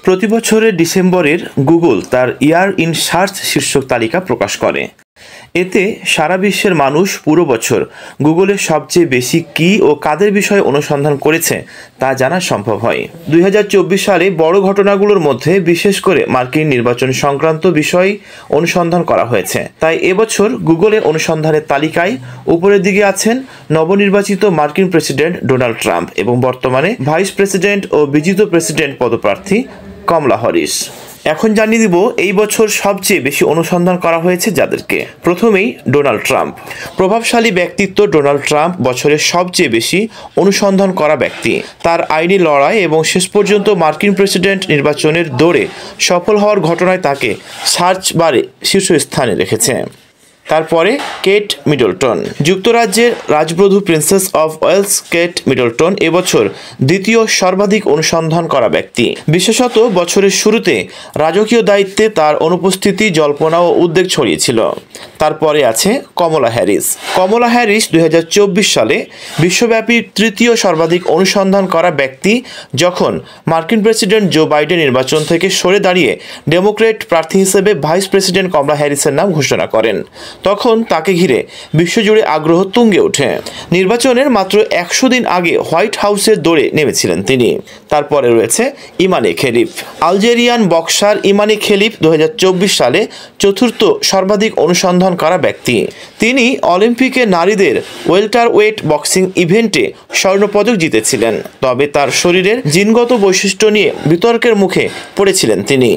প্রতি বছরের ডিসেম্বরের গুগল তার ইয়ার ইন সার্চ শীর্ষক তালিকা প্রকাশ করে। এতে সারা বিশ্বের মানুষ পুরো বছর গুগলের সবচেয়ে বেশি কী ও কাদের বিষয়ে অনুসন্ধান করেছে তা জানা সম্ভব হয়। 2024 সালে বড় ঘটনাগুলোর মধ্যে বিশেষ করে মার্কিন নির্বাচন সংক্রান্ত বিষয় অনুসন্ধান করা হয়েছে। তাই এবছর গুগলে অনুসন্ধানের তালিকায় উপরের দিকে আছেন নবনির্বাচিত মার্কিন প্রেসিডেন্ট ডোনাল্ড ট্রাম্প এবং বর্তমানে ভাইস প্রেসিডেন্ট ও বিজিত প্রেসিডেন্ট পদপ্রার্থী কমলা হ্যারিস। এখন জানিয়ে দিব এই বছর সবচেয়ে বেশি অনুসন্ধান করা হয়েছে যাদেরকে। প্রথমেই ডোনাল্ড ট্রাম্প। প্রভাবশালী ব্যক্তিত্ব ডোনাল্ড ট্রাম্প বছরের সবচেয়ে বেশি অনুসন্ধান করা ব্যক্তি। তার আইনি লড়াই এবং শেষ পর্যন্ত মার্কিন প্রেসিডেন্ট নির্বাচনের দৌড়ে সফল হওয়ার ঘটনায় তাকে সার্চ বারে শীর্ষস্থানে রেখেছে। তারপরে কেট মিডলটন। যুক্তরাজ্যের রাজবধূ princess of Wales Kate Middleton এবছর দ্বিতীয় সর্বাধিক অনুসন্ধান করা ব্যক্তি। বিশেষত বছরের শুরুতে রাজকীয় দায়িত্বে তার অনুপস্থিতি জল্পনা ও উদ্বেগ ছড়িয়েছিল। তারপরে আছে কমলা হ্যারিস। কমলা হ্যারিস 2024 সালে বিশ্বব্যাপী তৃতীয় সর্বাধিক অনুসন্ধান করা ব্যক্তি, যখন মার্কিন প্রেসিডেন্ট জো বাইডেন নির্বাচন থেকে সরে দাঁড়িয়ে ডেমোক্রেট প্রার্থী হিসেবে ভাইস প্রেসিডেন্ট কমলা হ্যারিসের নাম ঘোষণা করেন। তখন তাকে ঘিরে বিশ্বজুড়ে আগ্রহ তুঙ্গে ওঠে। নির্বাচনের মাত্র 100 দিন আগে হোয়াইট হাউসের দৌড়ে নেমেছিলেন তিনি। তারপরে রয়েছে ইমানে খেলিফ। আলজেরিয়ান বক্সার ইমানে খেলিফ 2024 সালে চতুর্থ সর্বাধিক অনুসন্ধান করা ব্যক্তি। তিনি অলিম্পিকে নারীদের ওয়েলটারওয়েট বক্সিং ইভেন্টে স্বর্ণপদক জিতেছিলেন, তবে তার শরীরের জিনগত বৈশিষ্ট্য নিয়ে বিতর্কের মুখে পড়েছিলেন তিনি।